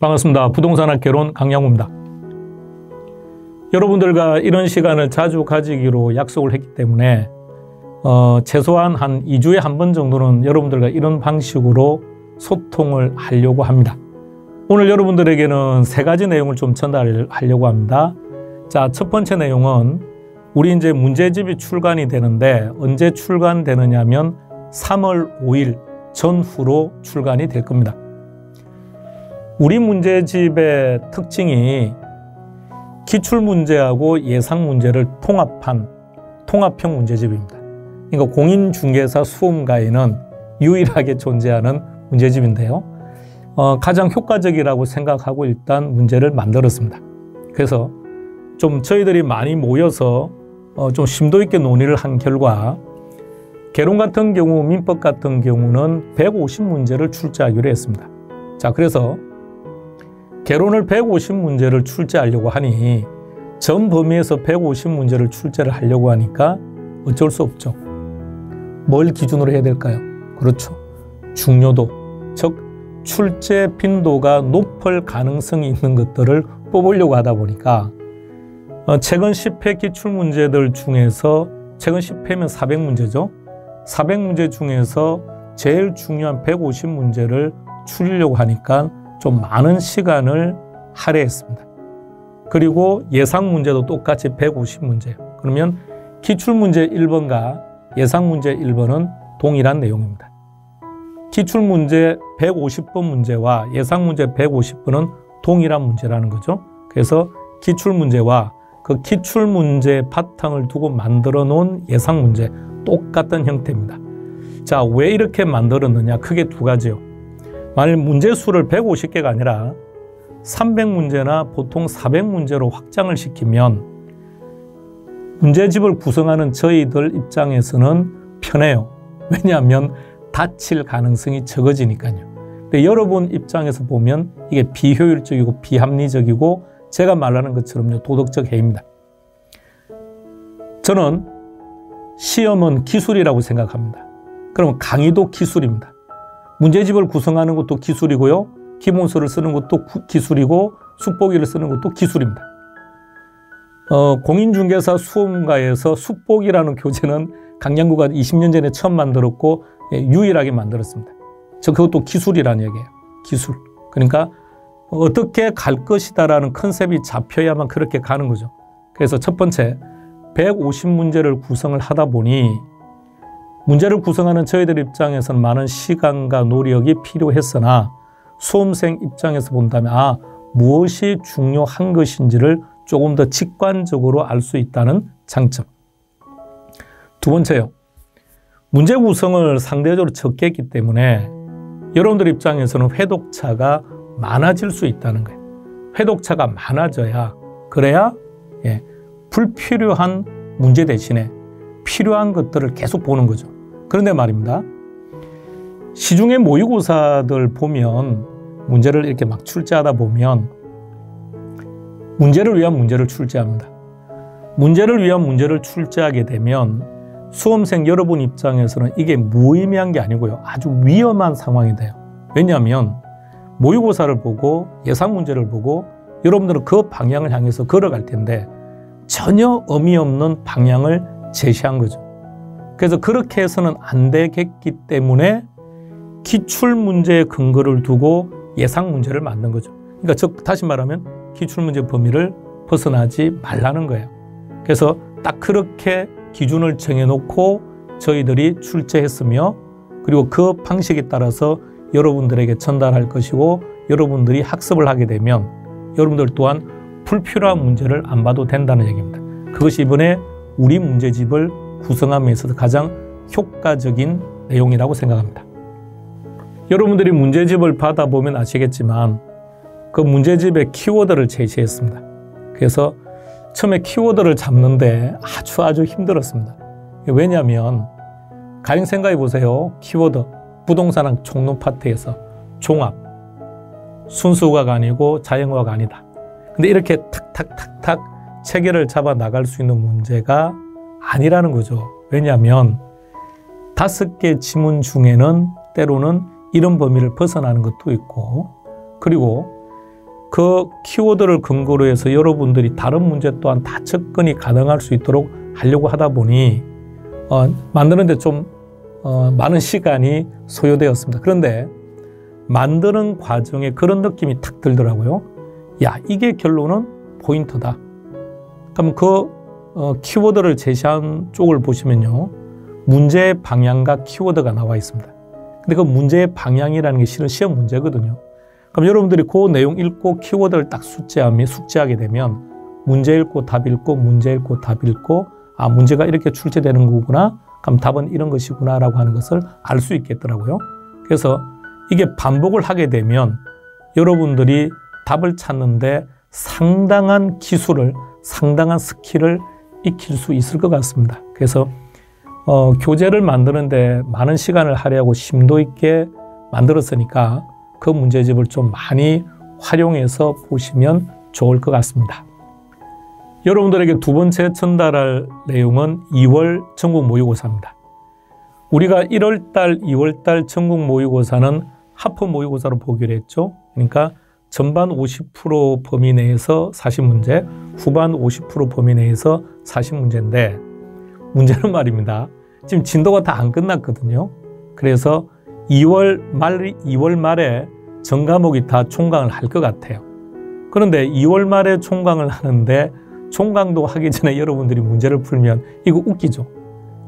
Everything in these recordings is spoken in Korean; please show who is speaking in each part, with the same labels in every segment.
Speaker 1: 반갑습니다. 부동산학 개론 강양호입니다. 여러분들과 이런 시간을 자주 가지기로 약속을 했기 때문에 최소한 한 2주에 한 번 정도는 여러분들과 이런 방식으로 소통을 하려고 합니다. 오늘 여러분들에게는 세 가지 내용을 좀 전달하려고 합니다. 자, 첫 번째 내용은 우리 이제 문제집이 출간이 되는데 언제 출간되느냐 하면 3월 5일 전후로 출간이 될 겁니다. 우리 문제집의 특징이 기출문제하고 예상문제를 통합한 통합형 문제집입니다. 그러니까 공인중개사 수험가에는 유일하게 존재하는 문제집인데요. 가장 효과적이라고 생각하고 일단 문제를 만들었습니다. 그래서 좀 저희들이 많이 모여서 좀 심도 있게 논의를 한 결과 개론 같은 경우, 민법 같은 경우는 150문제를 출제하기로 했습니다. 자, 그래서 개론을 150문제를 출제하려고 하니 전 범위에서 150문제를 출제를 하려고 하니까 어쩔 수 없죠. 뭘 기준으로 해야 될까요? 그렇죠. 중요도, 즉 출제 빈도가 높을 가능성이 있는 것들을 뽑으려고 하다 보니까 최근 10회 기출문제들 중에서 최근 10회면 400문제죠. 400문제 중에서 제일 중요한 150문제를 추리려고 하니까 좀 많은 시간을 할애했습니다. 그리고 예상문제도 똑같이 150문제예요. 그러면 기출문제 1번과 예상문제 1번은 동일한 내용입니다. 기출문제 150번 문제와 예상문제 150번은 동일한 문제라는 거죠. 그래서 기출문제와 그 기출문제 바탕을 두고 만들어 놓은 예상문제 똑같은 형태입니다. 자, 왜 이렇게 만들었느냐? 크게 두 가지요. 만일 문제수를 150개가 아니라 300문제나 보통 400문제로 확장을 시키면 문제집을 구성하는 저희들 입장에서는 편해요. 왜냐하면 다칠 가능성이 적어지니까요. 근데 여러분 입장에서 보면 이게 비효율적이고 비합리적이고 제가 말하는 것처럼요, 도덕적 해입니다. 저는 시험은 기술이라고 생각합니다. 그러면 강의도 기술입니다. 문제집을 구성하는 것도 기술이고요. 기본서를 쓰는 것도 기술이고 숙보기를 쓰는 것도 기술입니다. 공인중개사 수험가에서 숙보기라는 교재는 강양구가 20년 전에 처음 만들었고 유일하게 만들었습니다. 그것도 기술이라는 얘기예요. 기술. 그러니까 어떻게 갈 것이다라는 컨셉이 잡혀야만 그렇게 가는 거죠. 그래서 첫 번째, 150문제를 구성을 하다 보니 문제를 구성하는 저희들 입장에서는 많은 시간과 노력이 필요했으나 수험생 입장에서 본다면 무엇이 중요한 것인지를 조금 더 직관적으로 알 수 있다는 장점. 두 번째요. 문제 구성을 상대적으로 적게 했기 때문에 여러분들 입장에서는 회독차가 많아질 수 있다는 거예요. 회독차가 많아져야 그래야 불필요한 문제 대신에 필요한 것들을 계속 보는 거죠. 그런데 말입니다. 시중에 모의고사들 보면 문제를 이렇게 막 출제하다 보면 문제를 위한 문제를 출제합니다. 문제를 위한 문제를 출제하게 되면 수험생 여러분 입장에서는 이게 무의미한 게 아니고요. 아주 위험한 상황이 돼요. 왜냐하면 모의고사를 보고 예상 문제를 보고 여러분들은 그 방향을 향해서 걸어갈 텐데 전혀 의미 없는 방향을 제시한 거죠. 그래서 그렇게 해서는 안 되겠기 때문에 기출문제의 근거를 두고 예상문제를 만든 거죠. 그러니까 즉 다시 말하면 기출문제 범위를 벗어나지 말라는 거예요. 그래서 딱 그렇게 기준을 정해놓고 저희들이 출제했으며 그리고 그 방식에 따라서 여러분들에게 전달할 것이고 여러분들이 학습을 하게 되면 여러분들 또한 불필요한 문제를 안 봐도 된다는 얘기입니다. 그것이 이번에 우리 문제집을 구성함에 있어서 가장 효과적인 내용이라고 생각합니다. 여러분들이 문제집을 받아보면 아시겠지만 그 문제집에 키워드를 제시했습니다. 그래서 처음에 키워드를 잡는데 아주 힘들었습니다. 왜냐하면 가령 생각해 보세요. 키워드, 부동산학 총론 파트에서 종합, 순수어가 아니고 자연어가 아니다. 근데 이렇게 탁탁탁탁 체계를 잡아 나갈 수 있는 문제가 아니라는 거죠. 왜냐하면 5개 지문 중에는 때로는 이런 범위를 벗어나는 것도 있고 그리고 그 키워드를 근거로 해서 여러분들이 다른 문제 또한 다 접근이 가능할 수 있도록 하려고 하다 보니 만드는데 좀 많은 시간이 소요되었습니다. 그런데 만드는 과정에 그런 느낌이 탁 들더라고요. 야, 이게 결론은 포인트다. 그럼 그 키워드를 제시한 쪽을 보시면요, 문제의 방향과 키워드가 나와 있습니다. 근데 그 문제의 방향이라는 게 실은 시험 문제거든요. 그럼 여러분들이 그 내용 읽고 키워드를 딱 숙지하게 되면 문제 읽고 답 읽고 문제 읽고 답 읽고 아, 문제가 이렇게 출제되는 거구나. 그럼 답은 이런 것이구나 라고 하는 것을 알 수 있겠더라고요. 그래서 이게 반복을 하게 되면 여러분들이 답을 찾는데 상당한 기술을, 상당한 스킬을 익힐 수 있을 것 같습니다. 그래서 교재를 만드는데 많은 시간을 할애하고 심도 있게 만들었으니까 그 문제집을 좀 많이 활용해서 보시면 좋을 것 같습니다. 여러분들에게 두 번째 전달할 내용은 2월 전국 모의고사입니다. 우리가 1월달, 2월달 전국 모의고사는 하프 모의고사로 보기로 했죠. 그러니까 전반 50% 범위 내에서 40문제, 후반 50% 범위 내에서 40문제인데 문제는 말입니다. 지금 진도가 다 안 끝났거든요. 그래서 2월 말에 전 과목이 다 총강을 할 것 같아요. 그런데 2월 말에 총강을 하는데 총강도 하기 전에 여러분들이 문제를 풀면 이거 웃기죠.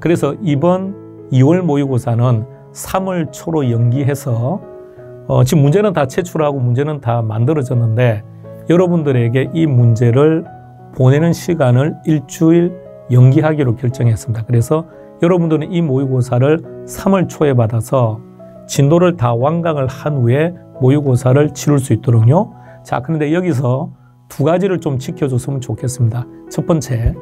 Speaker 1: 그래서 이번 2월 모의고사는 3월 초로 연기해서 지금 문제는 다 제출하고 문제는 다 만들어졌는데 여러분들에게 이 문제를 보내는 시간을 일주일 연기하기로 결정했습니다. 그래서 여러분들은 이 모의고사를 3월 초에 받아서 진도를 다 완강을 한 후에 모의고사를 치를 수 있도록요. 자, 그런데 여기서 두 가지를 좀 지켜줬으면 좋겠습니다. 첫 번째,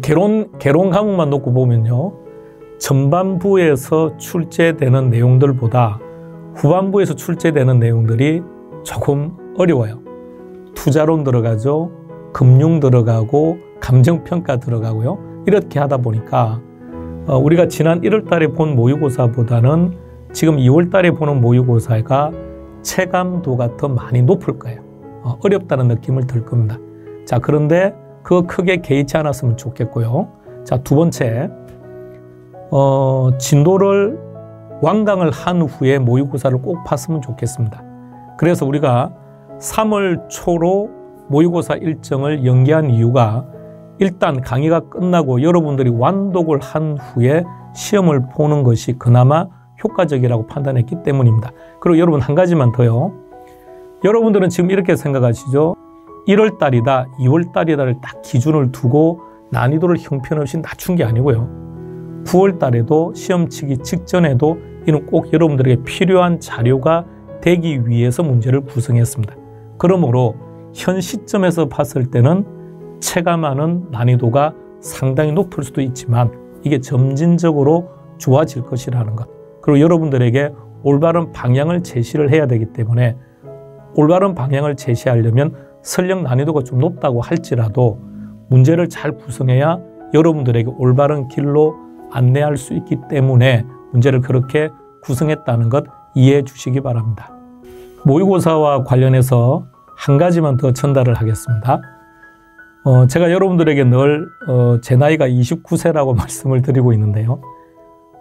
Speaker 1: 개론 과목만 놓고 보면요, 전반부에서 출제되는 내용들보다 후반부에서 출제되는 내용들이 조금 어려워요. 투자론 들어가죠. 금융 들어가고 감정평가 들어가고요. 이렇게 하다 보니까 우리가 지난 1월 달에 본 모의고사보다는 지금 2월 달에 보는 모의고사가 체감도가 더 많이 높을 거예요. 어렵다는 느낌을 들 겁니다. 자, 그런데 그거 크게 개의치 않았으면 좋겠고요. 자, 두 번째, 진도를 완강을 한 후에 모의고사를 꼭 봤으면 좋겠습니다. 그래서 우리가 3월 초로 모의고사 일정을 연기한 이유가 일단 강의가 끝나고 여러분들이 완독을 한 후에 시험을 보는 것이 그나마 효과적이라고 판단했기 때문입니다. 그리고 여러분 한 가지만 더요. 여러분들은 지금 이렇게 생각하시죠. 1월 달이다, 2월 달이다를 딱 기준을 두고 난이도를 형편없이 낮춘 게 아니고요. 9월 달에도 시험 치기 직전에도 이는 꼭 여러분들에게 필요한 자료가 되기 위해서 문제를 구성했습니다. 그러므로 현 시점에서 봤을 때는 체감하는 난이도가 상당히 높을 수도 있지만 이게 점진적으로 좋아질 것이라는 것. 그리고 여러분들에게 올바른 방향을 제시를 해야 되기 때문에 올바른 방향을 제시하려면 설령 난이도가 좀 높다고 할지라도 문제를 잘 구성해야 여러분들에게 올바른 길로 안내할 수 있기 때문에 문제를 그렇게 구성했다는 것 이해해 주시기 바랍니다. 모의고사와 관련해서 한 가지만 더 전달을 하겠습니다. 제가 여러분들에게 늘 제 나이가 29세라고 말씀을 드리고 있는데요.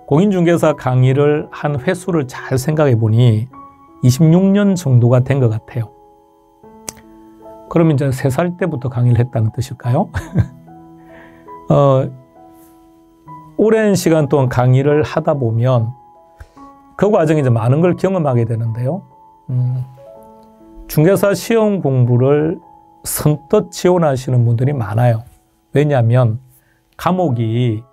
Speaker 1: 공인중개사 강의를 한 횟수를 잘 생각해 보니 26년 정도가 된 것 같아요. 그러면 이제 3살 때부터 강의를 했다는 뜻일까요? 오랜 시간 동안 강의를 하다 보면 그 과정에 이제 많은 걸 경험하게 되는데요. 중개사 시험 공부를 선뜻 지원하시는 분들이 많아요. 왜냐하면 과목이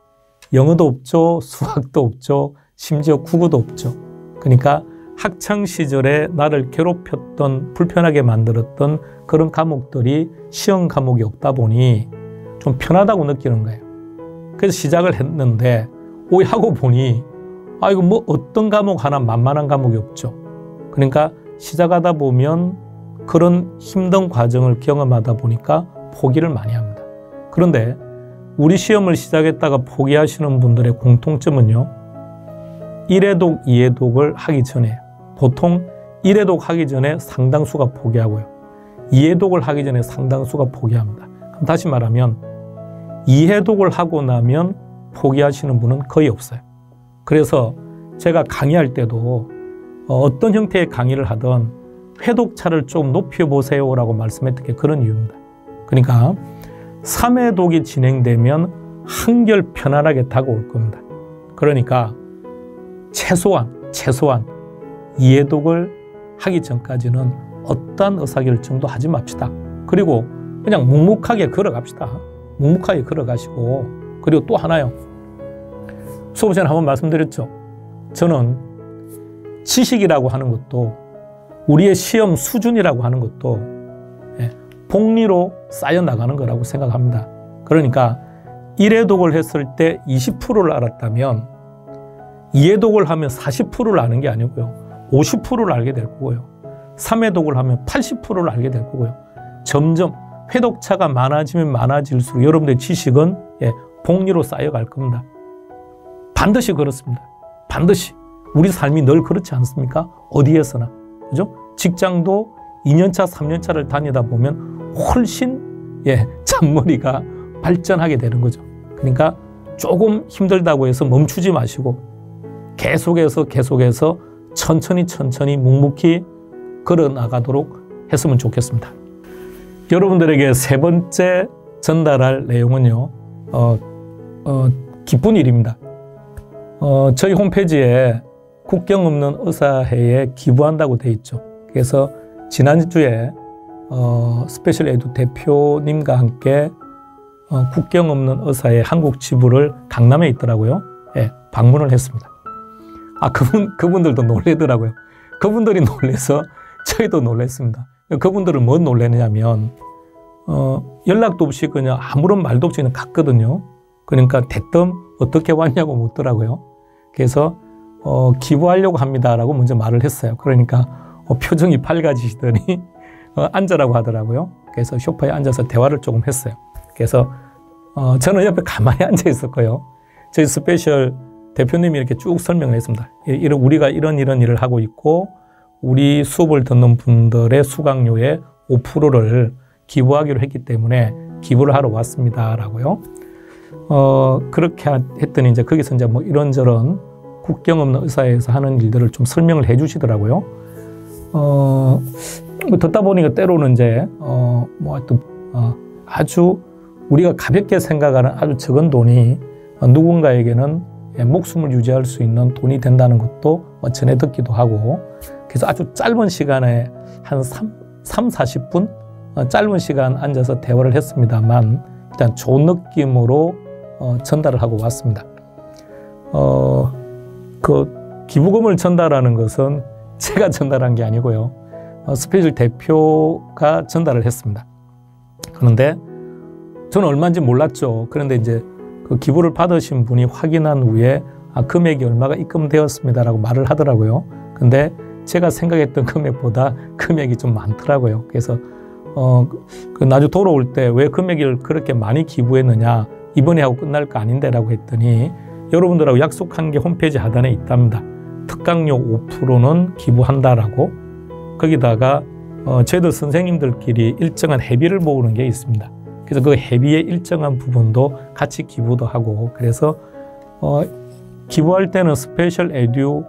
Speaker 1: 영어도 없죠, 수학도 없죠, 심지어 국어도 없죠. 그러니까 학창시절에 나를 괴롭혔던, 불편하게 만들었던 그런 과목들이 시험 과목이 없다 보니 좀 편하다고 느끼는 거예요. 그래서 시작을 했는데 하고 보니 이거 뭐 어떤 과목 하나 만만한 과목이 없죠. 그러니까 시작하다 보면 그런 힘든 과정을 경험하다 보니까 포기를 많이 합니다. 그런데 우리 시험을 시작했다가 포기하시는 분들의 공통점은요, 1회독, 2회독을 하기 전에 보통 1회독 하기 전에 상당수가 포기하고요. 2회독을 하기 전에 상당수가 포기합니다. 그럼 다시 말하면 2회독을 하고 나면 포기하시는 분은 거의 없어요. 그래서 제가 강의할 때도 어떤 형태의 강의를 하든 회독차를 좀 높여보세요 라고 말씀했던 게 그런 이유입니다. 그러니까 3회독이 진행되면 한결 편안하게 다가올 겁니다. 그러니까 최소한 2회독을 하기 전까지는 어떠한 의사결정도 하지 맙시다. 그리고 그냥 묵묵하게 걸어갑시다. 묵묵하게 걸어가시고, 그리고 또 하나요. 수업 전에 한번 말씀드렸죠. 저는 지식이라고 하는 것도 우리의 시험 수준이라고 하는 것도 복리로 쌓여 나가는 거라고 생각합니다. 그러니까 1회독을 했을 때 20%를 알았다면 2회독을 하면 40%를 아는 게 아니고요. 50%를 알게 될 거고요. 3회독을 하면 80%를 알게 될 거고요. 점점 회독차가 많아지면 많아질수록 여러분들의 지식은 복리로 쌓여갈 겁니다. 반드시 그렇습니다. 반드시. 우리 삶이 늘 그렇지 않습니까? 어디에서나. 그죠? 직장도 2년차, 3년차를 다니다 보면 훨씬 잔머리가 발전하게 되는 거죠. 그러니까 조금 힘들다고 해서 멈추지 마시고 계속해서 천천히 묵묵히 걸어 나가도록 했으면 좋겠습니다. 여러분들에게 세 번째 전달할 내용은요, 기쁜 일입니다. 저희 홈페이지에 국경 없는 의사회에 기부한다고 돼 있죠. 그래서 지난주에 스페셜 에듀 대표님과 함께 국경 없는 의사회 한국 지부를 강남에 있더라고요. 방문을 했습니다. 그분들도 놀래더라고요. 그분들이 놀래서 저희도 놀랬습니다. 그분들은 뭐 놀래냐면 연락도 없이 그냥 아무런 말도 없이 그냥 갔거든요. 그러니까 대뜸 어떻게 왔냐고 묻더라고요. 그래서 기부하려고 합니다라고 먼저 말을 했어요. 그러니까 표정이 밝아지시더니 앉으라고 하더라고요. 그래서 소파에 앉아서 대화를 조금 했어요. 그래서 저는 옆에 가만히 앉아 있었고요. 저희 스페셜 대표님이 이렇게 쭉 설명을 했습니다. 우리가 이런 일을 하고 있고 우리 수업을 듣는 분들의 수강료의 5%를 기부하기로 했기 때문에 기부를 하러 왔습니다라고요. 그렇게 했더니 이제 거기서 이제 뭐 이런저런 국경 없는 의사회에서 하는 일들을 좀 설명을 해 주시더라고요. 듣다 보니까 때로는 이제 아주 우리가 가볍게 생각하는 아주 적은 돈이 누군가에게는 목숨을 유지할 수 있는 돈이 된다는 것도 전해 듣기도 하고, 그래서 아주 짧은 시간에 한 40분 짧은 시간 앉아서 대화를 했습니다만 일단 좋은 느낌으로 전달을 하고 왔습니다. 그 기부금을 전달하는 것은 제가 전달한 게 아니고요. 스페셜 대표가 전달을 했습니다. 그런데 저는 얼마인지 몰랐죠. 그런데 이제 그 기부를 받으신 분이 확인한 후에 금액이 얼마가 입금되었습니다라고 말을 하더라고요. 근데 제가 생각했던 금액보다 금액이 좀 많더라고요. 그래서 나중에 돌아올 때 왜 금액을 그렇게 많이 기부했느냐, 이번에 하고 끝날 거 아닌데라고 했더니 여러분들하고 약속한 게 홈페이지 하단에 있답니다. 특강료 5%는 기부한다라고. 거기다가 저희들 선생님들끼리 일정한 회비를 모으는 게 있습니다. 그래서 그 회비의 일정한 부분도 같이 기부도 하고, 그래서 기부할 때는 스페셜 에듀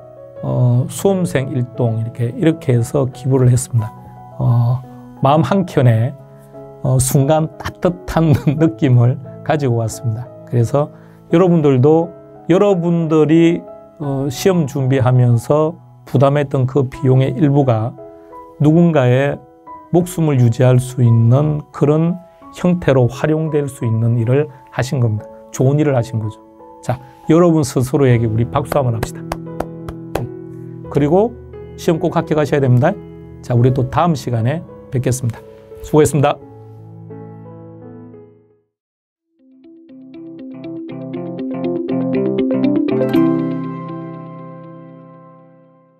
Speaker 1: 수험생 일동 이렇게 해서 기부를 했습니다. 마음 한켠에 순간 따뜻한 느낌을 가지고 왔습니다. 그래서 여러분들도 여러분들이 시험 준비하면서 부담했던 그 비용의 일부가 누군가의 목숨을 유지할 수 있는 그런 형태로 활용될 수 있는 일을 하신 겁니다. 좋은 일을 하신 거죠. 자, 여러분 스스로에게 우리 박수 한번 합시다. 그리고 시험 꼭 합격하셔야 됩니다. 자, 우리 또 다음 시간에 뵙겠습니다. 수고했습니다.